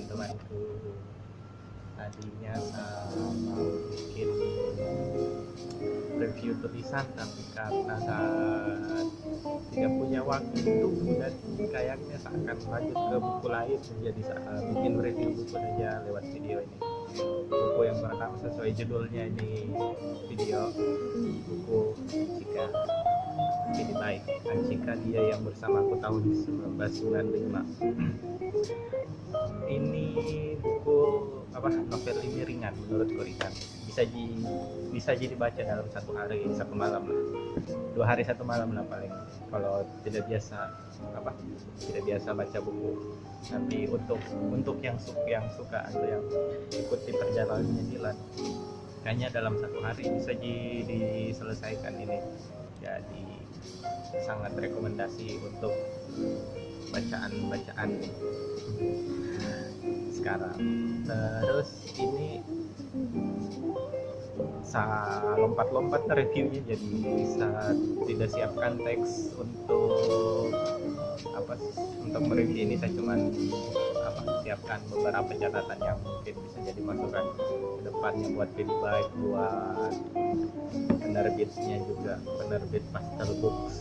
teman-temanku. Tadinya mau bikin review tulisan, tapi karena tidak punya waktu dan kayaknya akan lanjut ke buku lain, jadi bikin review buku saja lewat video ini. Buku yang pertama sesuai judulnya ini video, buku Anchika Jadi Baik. Anchika, dia yang bersamaku tahun 1995. Ini buku novel ini ringan, menurutku ringan. Bisa jadi dibaca dalam satu hari, satu malam lah, 2 hari 1 malam lah paling, kalau tidak biasa baca buku. Tapi untuk yang suka atau yang ikuti perjalanannya Dilan, kayaknya dalam 1 hari bisa diselesaikan ini. Jadi sangat rekomendasi untuk bacaan sekarang. Terus ini lompat-lompat reviewnya, jadi bisa tidak siapkan teks untuk mereview ini. Saya cuman siapkan beberapa catatan yang mungkin bisa jadi masukan ke depannya buat feedback, buat penerbitnya juga, penerbit Pastel Books.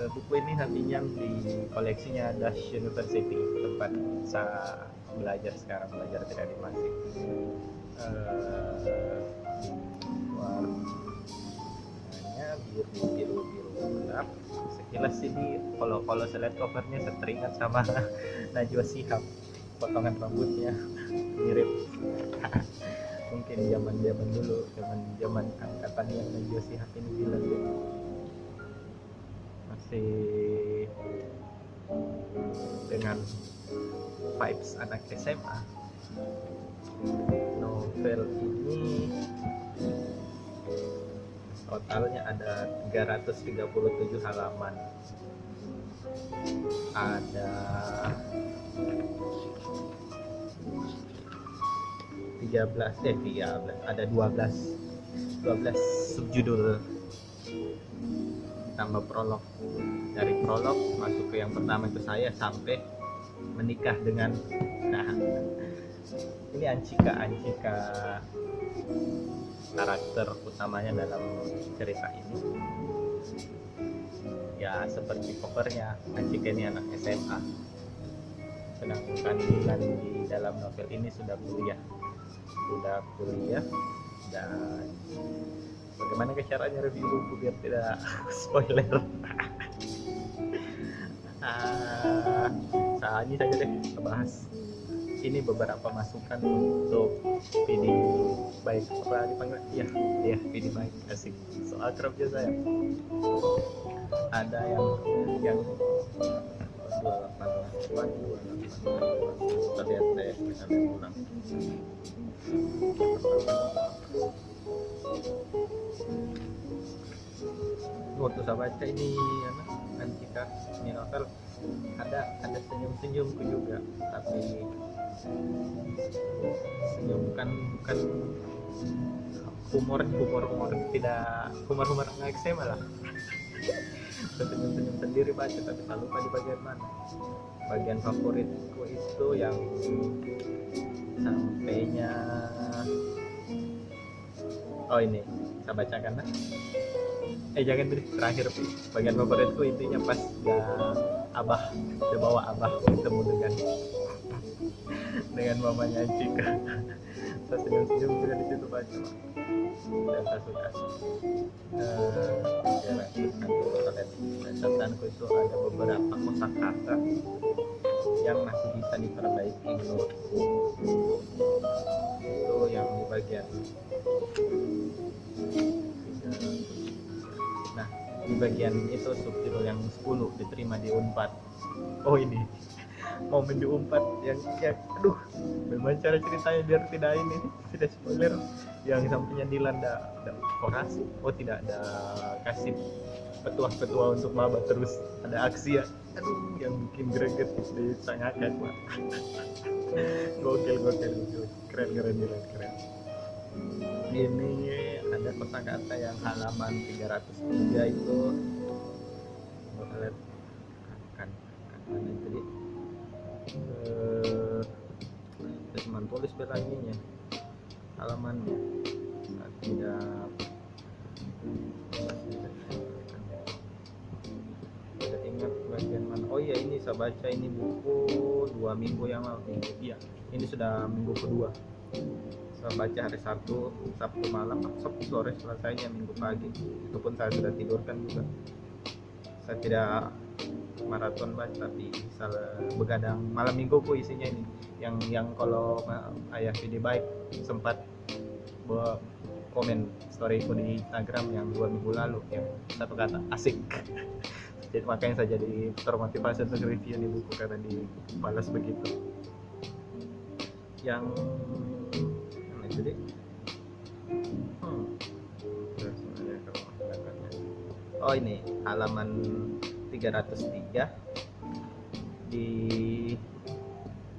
Buku ini nantinya di koleksinya Dash University, tempat saya belajar sekarang, belajar tidak animasi. Warnanya biru gelap. Sekilas ini kalau saya lihat covernya, saya teringat sama Najwa Shihab, potongan rambutnya mirip. Mungkin zaman dulu, zaman angkatannya Najwa Shihab ini bilang masih dengan vibes anak SMA. Novel ini totalnya ada 337 halaman. Ada 12 subjudul, tambah prolog. Dari prolog masuk ke yang pertama itu saya sampai menikah dengan ini Anchika karakter utamanya dalam cerita ini. Ya seperti covernya, Anchika ini anak SMA, sedangkan Dilan di dalam novel ini sudah kuliah. Dan bagaimana caranya review buku biar tidak spoiler? Ini saja deh kita bahas. Ini beberapa masukan untuk PD baik, apa dipanggil? Ya, PD baik, asik. Soal kerja saya. Ada yang 28 kita lihat deh, kita lihat ulang. Waktu saya baca ini Anchika ini novel, ada senyum-senyumku juga, tapi senyum bukan humor tidak humor anak SMA lah. Senyum sendiri baca, tapi tak lupa di bagian mana. Bagian favoritku itu yang sampainya ini saya bacakan lah. Jangan dulu, terakhir bagian favoritku intinya pas dia bawa abah bertemu dengan mamanya Anchika. Saya senyum juga di situ baca, dan saya suka. Catatanku itu ada beberapa kosakata yang masih bisa diperbaiki menurutku. Itu yang di bagian di bagian itu subtitle yang 10 diterima di Unpad. Ini momen di Unpad yang bagaimana cara ceritanya biar tidak spoiler, yang sampingnya Dilan orasi, tidak ada kasih petua untuk maba, terus ada aksi yang bikin greget disangakan. Gokil, keren Dilan. Ini ada kosakata yang halaman 303 itu, kan mana tadi Saya cuma tulis belanya halamannya. Tidak ingat bagian mana. Oh iya, ini saya baca ini buku 2 minggu yang lalu. Iya, ini sudah minggu kedua. Saya baca hari Sabtu malam, Sabtu sore, selesainya Minggu pagi. Itu pun saya sudah tidurkan juga. Saya tidak maraton baca, tapi salah begadang. Malam Minggu ku isinya ini. Yang kalau ayah video baik sempat komen storyku di Instagram yang 2 minggu lalu, yang satu kata asik. Jadi makanya saya jadi termotivasi untuk review di buku karena dibalas begitu. Yang mana itu deh? Oh ini halaman 303 di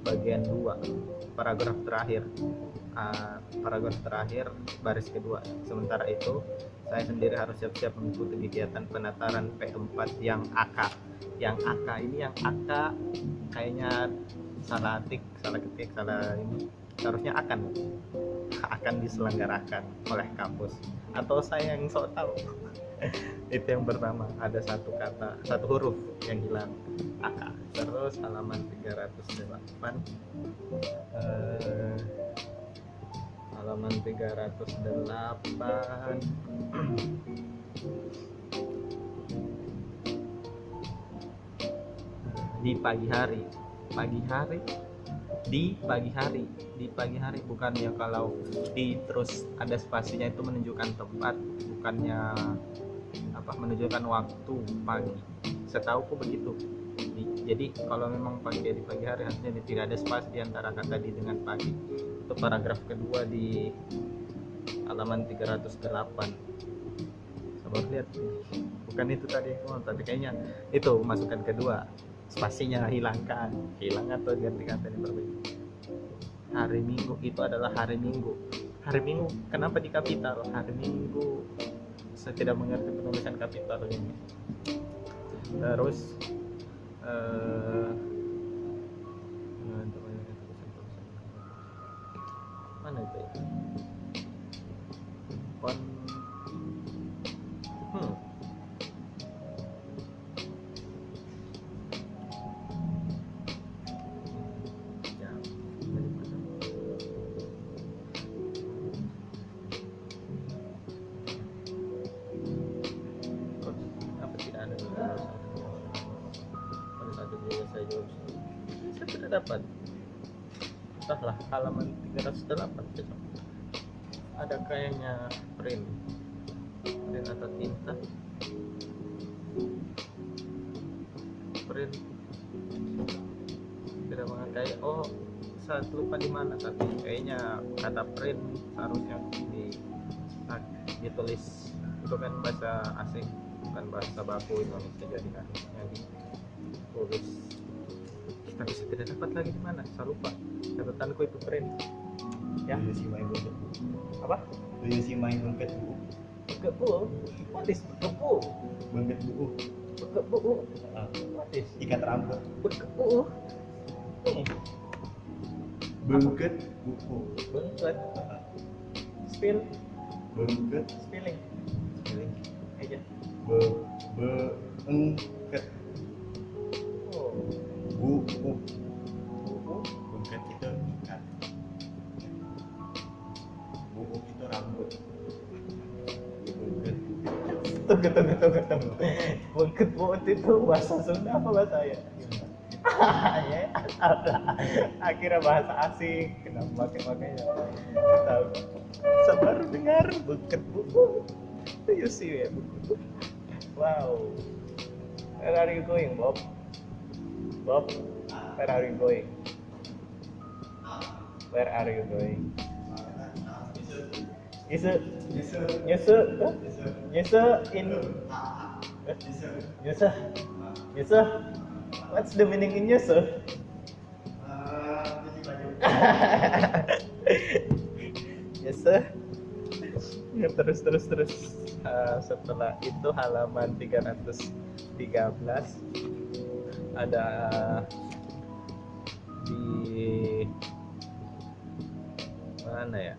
bagian 2 paragraf terakhir. Paragraf terakhir baris kedua. Sementara itu saya sendiri harus siap-siap mengikuti kegiatan penataran P4 yang AK. Yang AK ini, yang AK kayaknya salah ketik, salah ini. Seharusnya akan diselenggarakan oleh kampus, atau saya yang sok tahu. Itu yang pertama, ada satu huruf yang hilang, AK. Terus halaman 308 halaman 308 di pagi hari bukannya kalau terus ada spasinya itu menunjukkan tempat, bukannya menunjukkan waktu pagi. Setahuku begitu. Jadi kalau memang di pagi hari harusnya tidak ada spasi di antara kata di dengan pagi. Itu paragraf kedua di halaman 308. Sabar lihat, bukan itu tadi. Tadi kayaknya itu masukan kedua, spasinya hilang atau ganti kata ini berbeda. Hari Minggu itu adalah hari Minggu. Kenapa di kapital? Hari Minggu, saya tidak mengerti penulisan kapital ini. Terus mana itu ya? Saya tidak dapat. Entahlah, halaman 308 ada kayaknya print atau tinta. Print tidak mengakai. Oh, saya lupa di mana, tapi kayaknya kata print seharusnya ditulis. Itu kan bahasa asing, bukan bahasa baku Indonesia, jadi harusnya ditulis. Tapi saya tidak dapat lagi di mana, saya lupa. Catatanku itu print. Ya. Apa? Do you see my bengket buku? Bengket buku? What is bengket buku? Bengket buku. Bengket buku? What is? Ikat rambut. Bengket buku? Bengket buku. Bengket. Spill. Bengket. Spilling aja. Bengket. Oh. Buku. Bengket itu ikat. Buku itu rambut. Bengket. Tunggu. Bengket buku itu bahasa Sunda apa bahasa ya? Ya, akhirnya bahasa asing. Kenapa makanya tahu? Sabar dengar bengket buku. Do you see ya buku? Wow. Where are you going, Bob? Bob, where are you going? Where are you going? Nyusu in what's the meaning in nyusu? Nyusu. Terus. Setelah itu halaman 313 ada di mana ya?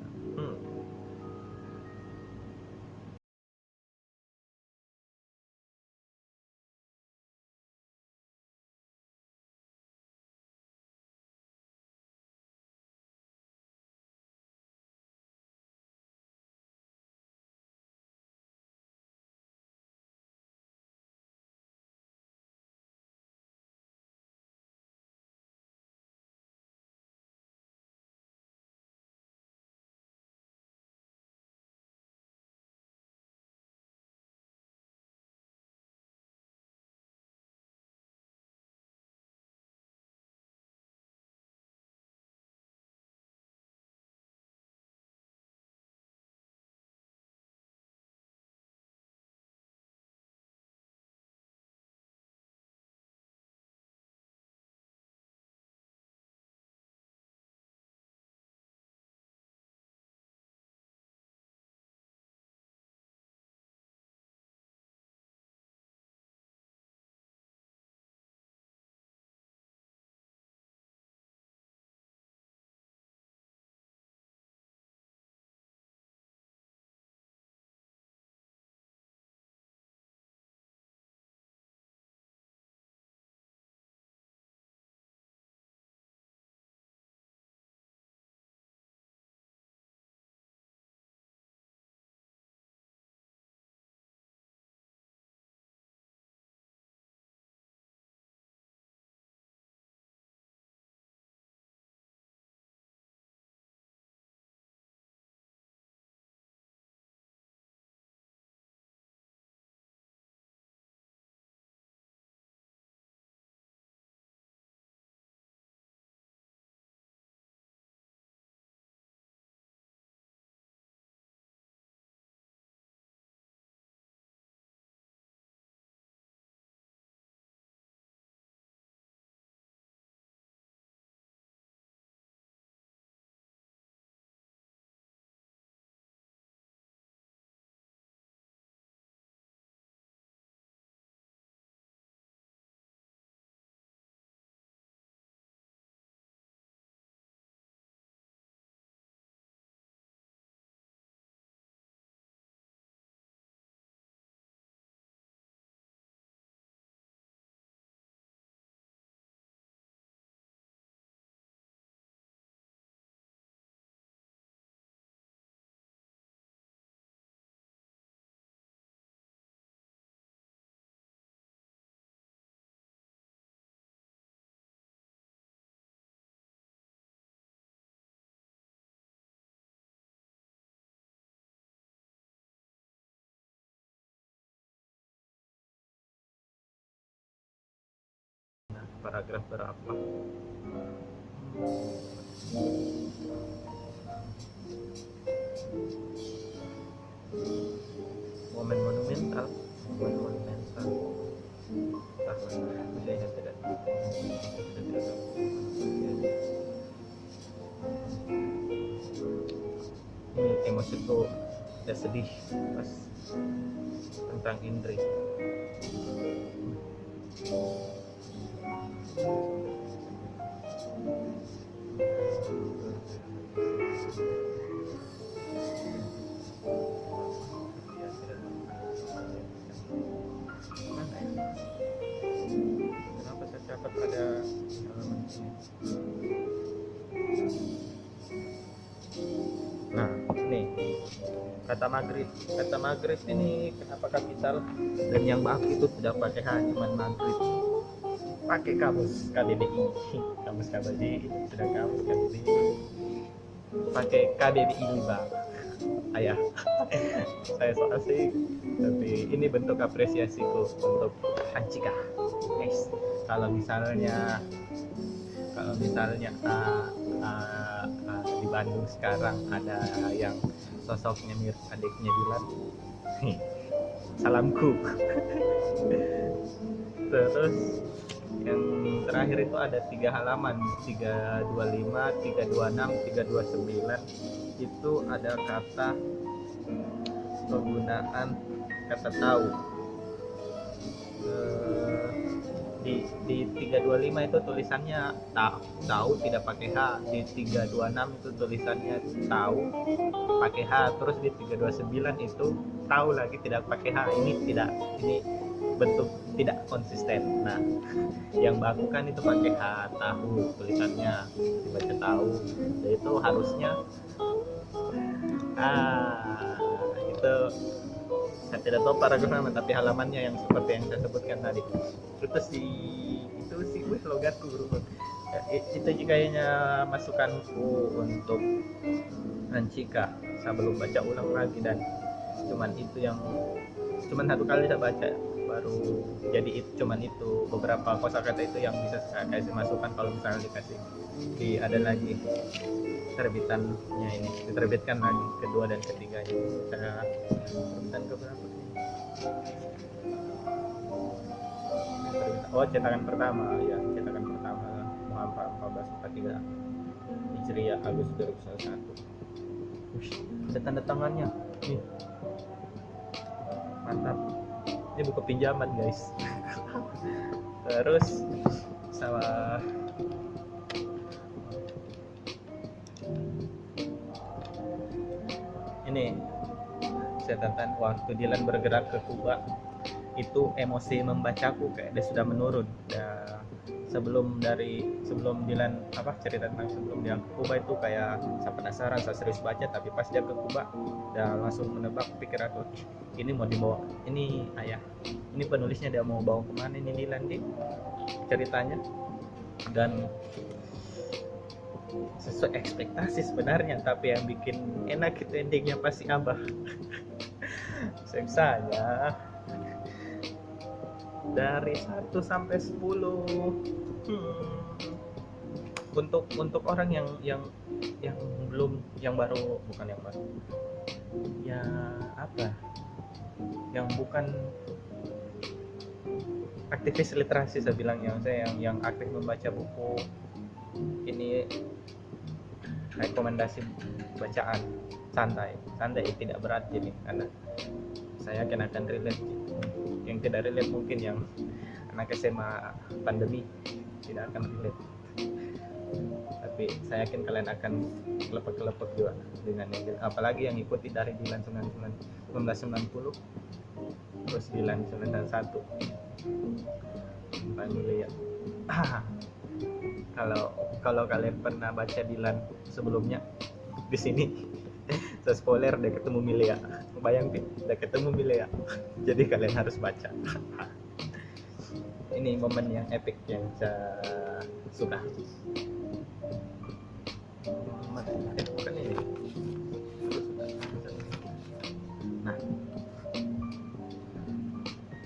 Paragraf berapa? Momen monumental. Saya ingat tidak. Ini emosiku udah sedih pas tentang Indri. Kenapa saya dapat pada halaman ini? Nah, nih kata maghrib ini kenapa kapital dan yang bak itu tidak pakai H, cuman maghrib. Pakai kamus KBBI, kamus KBBI sudah kamus KBBI, pakai KBBI Bang. Ayah, saya so asik, tapi ini bentuk apresiasiku untuk Hancika, guys. Kalau misalnya di Bandung sekarang ada yang sosoknya mirip adiknya Dilan, salamku. Terus yang terakhir itu ada 3 halaman, 325, 326, 329. Itu ada kata penggunaan kata tahu. di 325 itu tulisannya tahu tidak pakai H, di 326 itu tulisannya tahu pakai H, terus di 329 itu tahu lagi tidak pakai H. Ini bentuk tidak konsisten. Nah, yang baku kan itu pakai H, tahu tulisannya dibaca tahu. Jadi itu harusnya itu saya tidak tahu paragraf nama, tapi halamannya yang seperti yang saya sebutkan tadi itu sih logatku berubah. Itu kayaknya masukanku untuk Ancika. Saya belum baca ulang lagi, dan cuman satu kali saya baca baru jadi cuman itu beberapa kosakata itu yang bisa saya kasih masukan. Kalau misalnya ada lagi terbitannya, ini diterbitkan lagi kedua dan ketiga, saya terbitan keberapa sih? Cetakan pertama Muhammad 1443 Hijriah, Agustus 2001. Ada tanda tangannya nih, mantap. Ini buku pinjaman guys. Terus sama ini catatan waktu Dilan bergerak ke Kuba, itu emosi membacaku kayak dia sudah menurun. Sebelum Dilan cerita tentang sebelum dia ke Kuba itu kayak saya penasaran, saya serius baca, tapi pas dia ke Kuba udah langsung menebak pikir aku, ini mau dibawa, ini penulisnya dia mau bawa kemana ini Dilan di ceritanya. Dan sesuai ekspektasi sebenarnya, tapi yang bikin enak itu endingnya pasti Abah. Seksanya dari 1 sampai 10. Untuk orang yang belum, yang baru, bukan yang baru, yang bukan aktivis literasi, saya bilang yang aktif membaca buku ini, rekomendasi bacaan santai, tidak berat. Jadi karena saya akan relate. Yang tidak relate mungkin yang anak SMA pandemi tidak akan relate, tapi saya yakin kalian akan kelepek juga dengan yang, apalagi yang ikuti dari Dilan 1990 terus Dilan 91 Familia. Kalau kalian pernah baca Dilan sebelumnya, di sini saya spoiler, dia ketemu Milea. Bayangin, dia ketemu Milea. Jadi kalian harus baca. Ini momen yang epic yang saya suka. Bukan ini. Nah,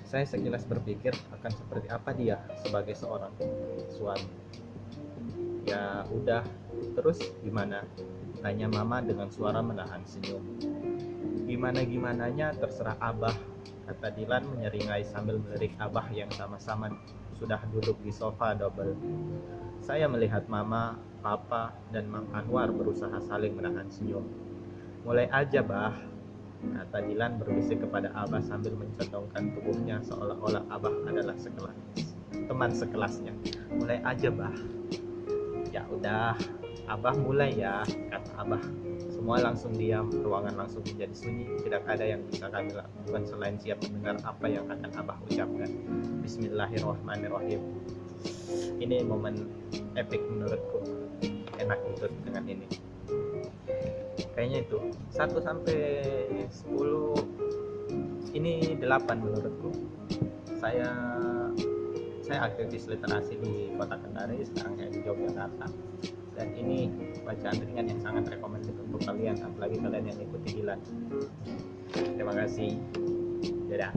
saya sekilas berpikir akan seperti apa dia sebagai seorang suami. Ya udah, terus gimana? Tanya mama dengan suara menahan senyum. Gimananya terserah Abah, kata Dilan menyeringai sambil melirik Abah yang sama-sama sudah duduk di sofa double. Saya melihat mama, papa, dan Mang Anwar berusaha saling menahan senyum. Mulai aja Bah, kata Dilan berbisik kepada Abah sambil mencentongkan tubuhnya seolah-olah Abah adalah teman sekelasnya. Mulai aja Bah. Ya udah, Abah mulai ya, kata Abah. Semua langsung diam, ruangan langsung menjadi sunyi. Tidak ada yang bisa kami lakukan selain siap mendengar apa yang akan Abah ucapkan. Bismillahirrahmanirrahim. Ini momen epic menurutku. Enak untuk dengan ini. Kayaknya itu 1 sampai 10. Ini 8 menurutku. Saya aktivis literasi di Kota Kendari, sekarang saya di Yogyakarta. Dan ini bacaan ringan yang sangat recommended untuk kalian, apalagi kalian yang ikuti Dilan. Terima kasih. Dadah.